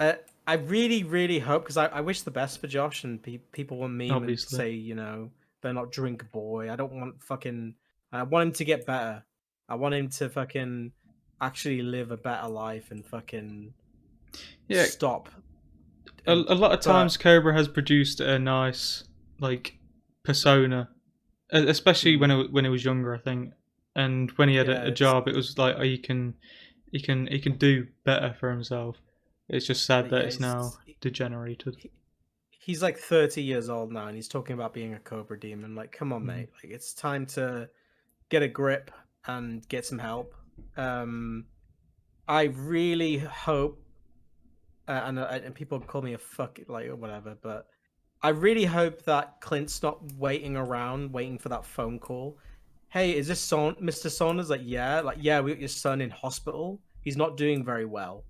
I really, really hope, because I wish the best for Josh, and people will meme and Obviously. say, they're not drink boy. I don't want fucking. I want him to get better. I want him to fucking actually live a better life and fucking Yeah, stop. a lot of times But Cobra has produced a nice like persona, especially mm, when he was younger, I think. And when he had yeah, a job, it was like, oh, he can do better for himself. It's just sad that yeah, it's now degenerated. he, he's like 30 years old now, and he's talking about being a Cobra demon. Like, come on, Mm. mate. Like, it's time to get a grip and get some help. Um, I really hope, and people call me a fuck like or whatever, but I really hope that Clint's not waiting around, waiting for that phone call. Hey, is this Mr. Saunders? Like, yeah, we got your son in hospital. He's not doing very well.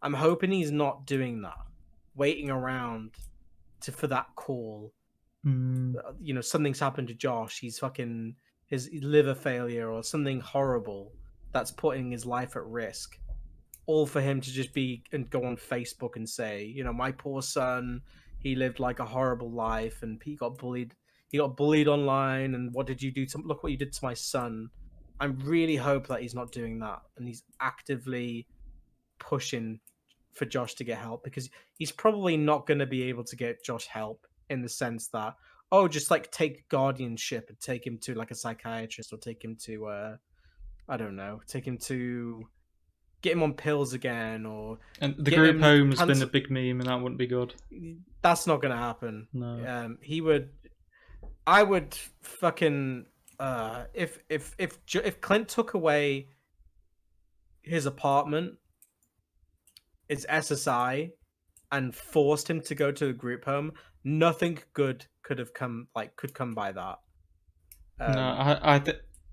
I'm hoping he's not doing that, waiting around for that call. Mm. Something's happened to Josh. He's fucking his liver failure or something horrible that's putting his life at risk, all for him to just be and go on Facebook and say, my poor son, he lived like a horrible life and he got bullied. He got bullied online, and what did you do to look what you did to my son? I really hope that he's not doing that and he's actively pushing for Josh to get help, because he's probably not going to be able to get Josh help in the sense that, oh, just like take guardianship and take him to like a psychiatrist, or take him to I don't know, take him to get him on pills again, or And the get group him home has been a cancel. big meme, and that wouldn't be good. That's not gonna happen. No. He would. I would fucking. If Clint took away his apartment, his SSI, and forced him to go to a group home, nothing good could come by that. No, Um,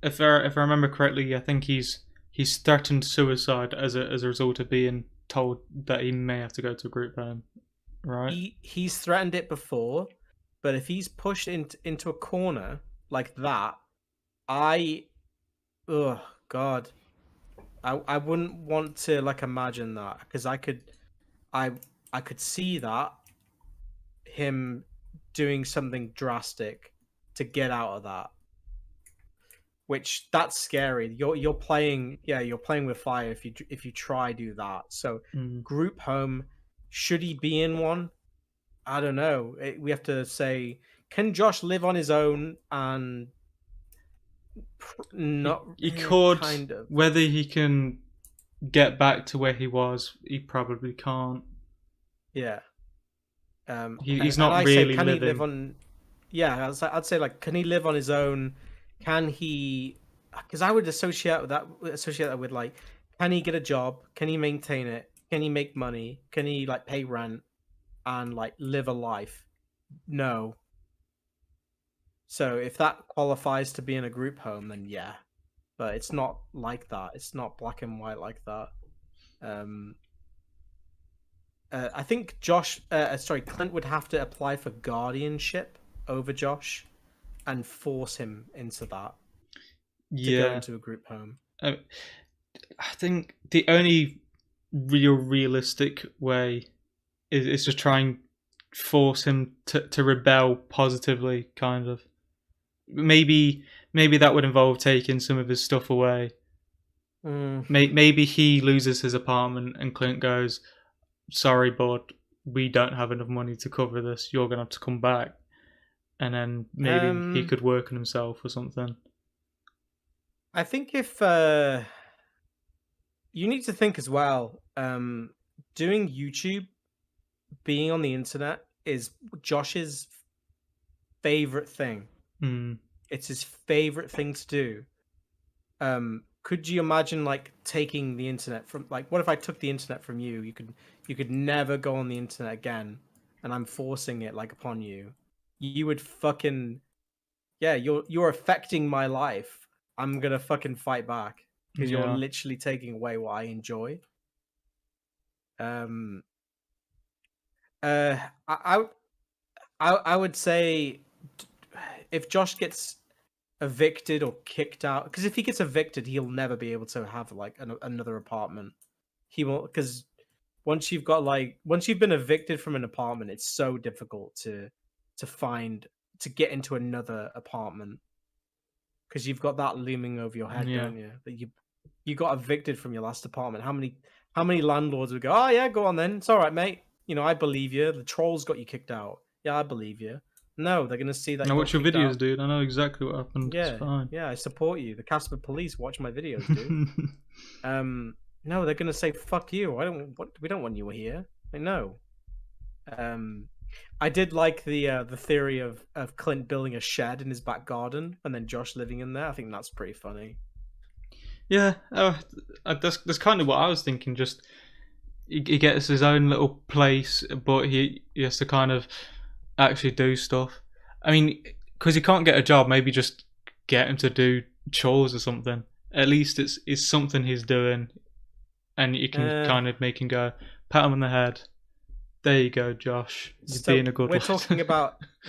if I remember correctly, I think he's threatened suicide as a result of being told that he may have to go to a group home, right? he's threatened it before, but if he's pushed into a corner like that, I, oh God, I wouldn't want to like imagine that, because I I could see that him doing something drastic to get out of that, which that's scary. You're playing with fire if you try do that. So Mm. group home, should he be in one? I don't know. We have to say, can Josh live on his own? And not He could, kind of. whether he can get back to where he was, he probably can't. Yeah. He's And not I say, really can he live living. on? Yeah, I'd say, like, can he live on his own? Can he? Because I would associate that with, like, can he get a job? Can he maintain it? Can he make money? Can he like pay rent and like live a life? No. So if that qualifies to be in a group home, then yeah. But it's not like that. It's not black and white like that. Um, I think Clint would have to apply for guardianship over Josh and force him into that to go Yeah, into a group home. I, I think the only realistic way is to try and force him to rebel positively, kind of. Maybe that would involve taking some of his stuff away. Mm, Maybe he loses his apartment and Clint goes, "Sorry, bud, we don't have enough money to cover this. You're gonna have to come back." And then maybe he um, could work on himself or something. I think if you need to think as well, doing YouTube, being on the internet is Josh's favorite thing. Mm. It's his favorite thing to do. Could you imagine like taking the internet from, like, what if I took the internet from you? You could never go on the internet again, and I'm forcing it like upon you. You would fucking, yeah, you're affecting my life. I'm gonna fucking fight back because you're Yeah. literally taking away what I enjoy. Um uh I I would say, if Josh gets evicted or kicked out, because if he gets evicted, he'll never be able to have like another apartment. He won't, because once you've got like once you've been evicted from an apartment, it's so difficult to find to get into another apartment because you've got that looming over your head, Yeah. don't you? That you got evicted from your last apartment. How many landlords would go, "Oh yeah, go on then. It's all right, mate. You know, I believe you. The trolls got you kicked out. Yeah, I believe you." No, they're gonna see that I you watch got your kicked videos, out. dude. I know exactly what happened. It's Yeah, fine. yeah, I support you. The Casper Police watch my videos, dude. Um, no, they're gonna say fuck you. We don't want you here. Like, no. Um, I did like the theory of Clint building a shed in his back garden and then Josh living in there. I think that's pretty funny. Yeah, that's kind of what I was thinking. Just he gets his own little place, but he has to kind of actually do stuff. I mean, because he can't get a job, maybe just get him to do chores or something. At least it's something he's doing, and you can Uh, kind of make him go, pat him on the head. There you go, Josh. You're so being a good lad.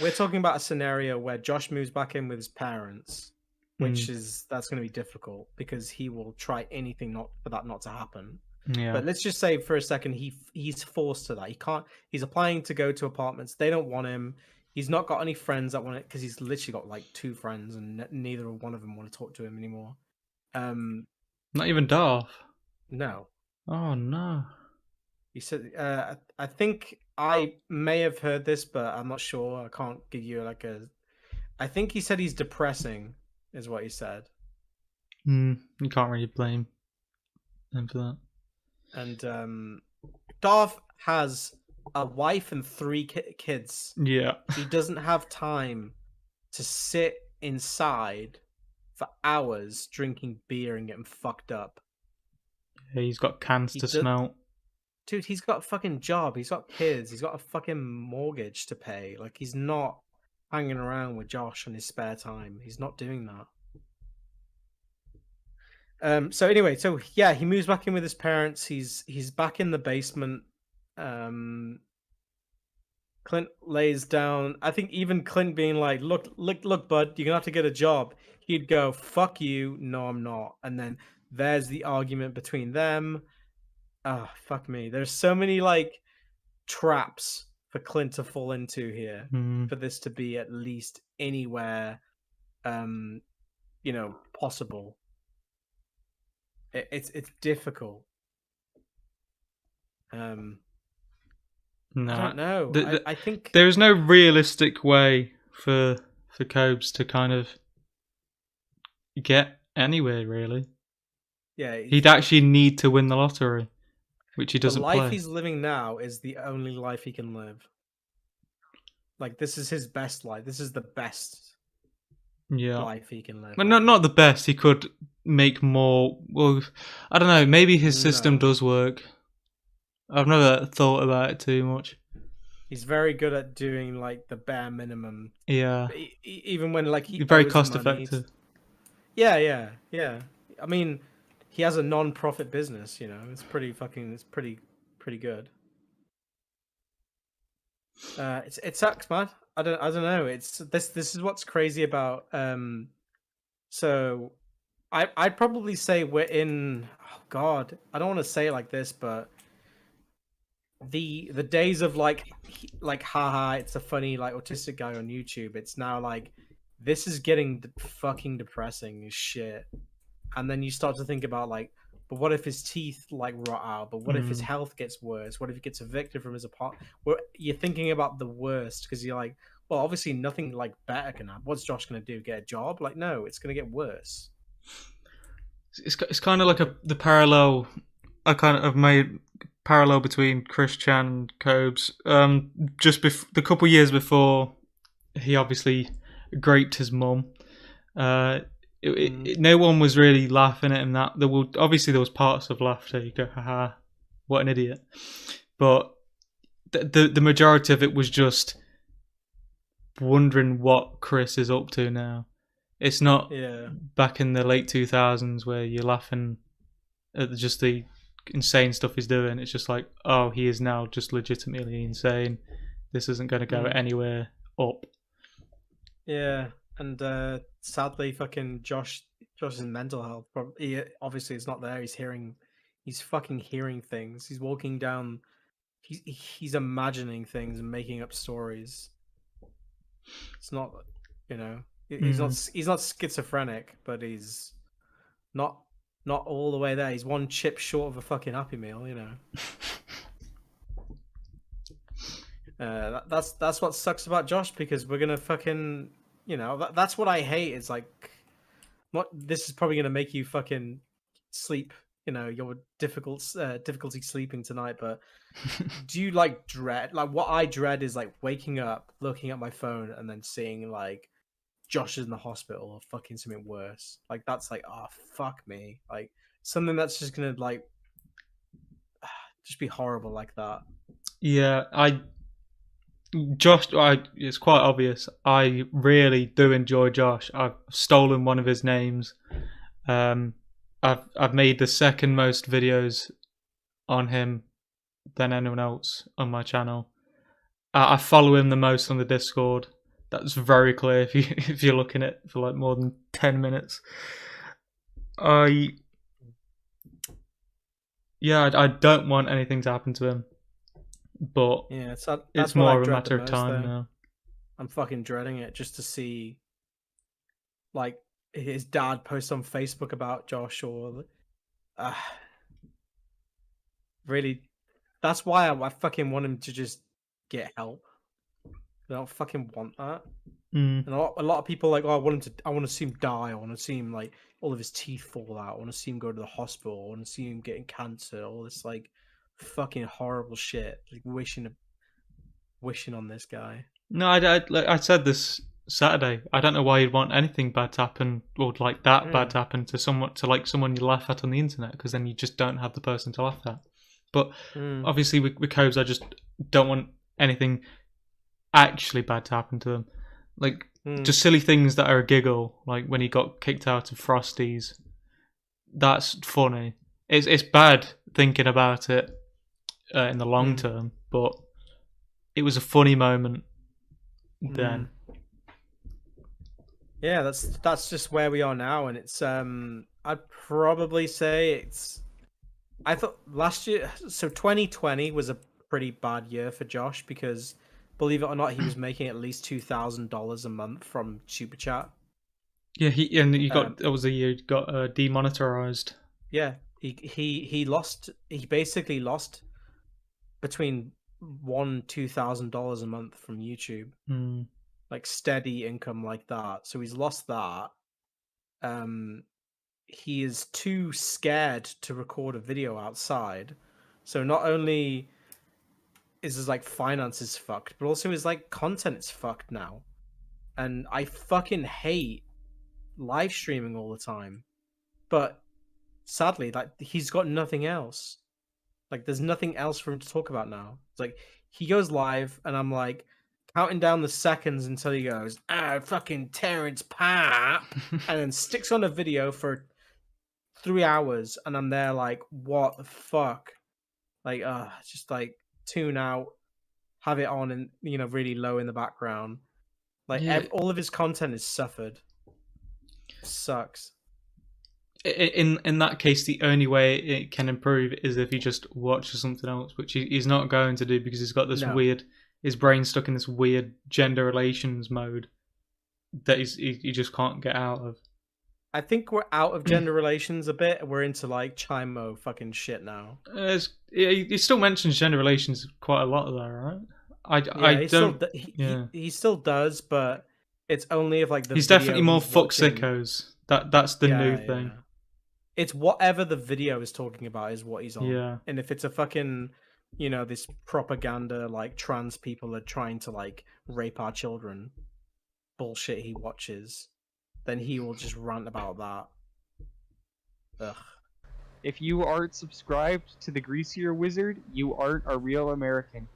we're talking about a scenario where Josh moves back in with his parents, Hmm, that's going to be difficult because he will try anything not for that not to happen. yeah, But let's just say for a second he's forced to that. He can't. He's applying to go to apartments. They don't want him. He's not got any friends that want it because he's literally got like two friends and neither one of them want to talk to him anymore. Um, not even Darth. no, Oh no. he said. I think I may have heard this, but I'm not sure. I can't give you like a. I think he said he's depressing, is what he said, You can't really blame him for that. and Darth has a wife and three kids. Yeah, He doesn't have time to sit inside for hours drinking beer and getting fucked up. he's got cans He to does, smelt. dude. He's got a fucking job. He's got kids. He's got a fucking mortgage to pay. Like he's not hanging around with Josh in his spare time. He's not doing that. So anyway, so yeah, he moves back in with his parents. He's back in the basement. Um, Clint lays down. I think even Clint being like, "Look, bud, you're gonna have to get a job." He'd go, "Fuck you, no, I'm not." And then there's the argument between them. Ah, fuck me. There's so many like traps for Clint to fall into here Mm, for this to be at least anywhere, um, possible. It's difficult. Um, I no, don't know. I think there is no realistic way for Cobes to kind of get anywhere. Really, yeah, he'd actually need to win the lottery, which he the doesn't life play. he's living now is the only life he can live. Like this is his best life. This is the best Yeah, life he can live but right not now. the best. He could make more. Well, I don't know. Maybe his system No, does work. I've never thought about it too much. he's very good at doing like the bare minimum. Yeah, Even when like he very owes cost money. effective. Yeah, yeah, yeah. I mean, he has a non-profit business. It's pretty good. It sucks, man. I don't know. It's this is what's crazy about. So I'd probably say we're in. Oh God, I don't want to say it like this, but the days of like haha, it's a funny like autistic guy on YouTube. It's now like this is getting fucking depressing as shit. And then you start to think about like, but what if his teeth like rot out? But what if his Mm. health gets worse? What if he gets evicted from his apartment? Where you're thinking about the worst because you're like, well, obviously nothing like better can happen. What's Josh gonna do? Get a job? Like, no, it's gonna get worse. It's kind of like Like, the parallel. I kind of have made parallel between Chris Chan and Cobes. The couple years before, he obviously graped his mum. Uh, mm, no one was really laughing at him. That there was parts of laughter. You go, haha, what an idiot. But the majority of it was just wondering what Chris is up to now. It's not yeah, back in the late 2000s where you're laughing at just the insane stuff he's doing. It's just like, oh, he is now just legitimately insane. This isn't going to go mm, anywhere up. yeah. And sadly, fucking Josh's mental health. Probably, obviously, it's not there. He's fucking hearing things. He's walking down. He's imagining things and making up stories. It's not, you know, Mm. he's not schizophrenic, but he's not not all the way there. He's one chip short of a fucking Happy Meal, you know. That's what sucks about Josh, because we're gonna fucking, you know, that's what I hate. It's like, what, this is probably gonna make you fucking sleep. You know, your difficulty sleeping tonight. But do you like dread? Like, what I dread is like waking up, looking at my phone, and then seeing like Josh is in the hospital or fucking something worse. Like, that's like, oh fuck me. Like, something that's just gonna like just be horrible like that. Yeah, Josh, it's quite obvious. I really do enjoy Josh. I've stolen one of his names. Um, I've made the second most videos on him than anyone else on my channel. I follow him the most on the Discord. That's very clear if you if you're looking at it for like more than 10 minutes. I Yeah, I don't want anything to happen to him, but Yeah, it's that's what I more of a dread the matter of most, time though. now. I'm fucking dreading it just to see like his dad post on Facebook about Josh, or uh, really. That's why I fucking want him to just get help. I don't fucking want that. Mm. And a lot of people are like, oh, I want to see him die. I want to see him like all of his teeth fall out. I want to see him go to the hospital. I want to see him getting cancer. All this like fucking horrible shit. Like wishing on this guy. No, like I said this Saturday. I don't know why you'd want anything bad to happen, or like that bad Mm, to happen to someone you laugh at on the internet, because then you just don't have the person to laugh at. But mm, obviously, with Cobes, I just don't want anything actually bad to happen to them. Like, mm, just silly things that are a giggle, like when he got kicked out of Frosties. That's funny. It's bad thinking about it in the long mm, term, but it was a funny moment mm. then. Yeah, that's just where we are now, and it's I'd probably say it's. I thought last year, so 2020 was a pretty bad year for Josh, because, believe it or not, he was making at least $2,000 a month from Super Chat. Yeah, you Um, got that was the year you got demonetized. yeah, he basically lost between $2,000 a month from YouTube, Mm. like steady income like that. So he's lost that. Um, he is too scared to record a video outside. So not only is his like finances fucked, but also his like content is fucked now. And I fucking hate live streaming all the time. But sadly, like, he's got nothing else. Like, there's nothing else for him to talk about now. It's like he goes live, and I'm like counting down the seconds until he goes, ah, fucking Terrence Pap, and then sticks on a video for 3 hours, and I'm there like, what the fuck? Like, just like tune out, have it on, and really low in the background. Like, Yeah, all of his content is suffered. Sucks. in that case, the only way it can improve is if he just watches something else, which he's not going to do because he's got this No, weird, his brain's stuck in this weird gender relations mode that he just can't get out of. I think we're out of gender relations a bit. We're into like Chimo fucking shit now. He still mentions gender relations quite a lot, though, right? I Yeah, don't. Yeah, he still does, but it's only if like the he's definitely video more he's fuck watching. sickos. That's the new Yeah, thing. yeah. It's whatever the video is talking about is what he's on. Yeah. And if it's a fucking, this propaganda like trans people are trying to like rape our children bullshit he watches, then he will just rant about that. Ugh. If you aren't subscribed to the Greasier Wizard, you aren't a real American.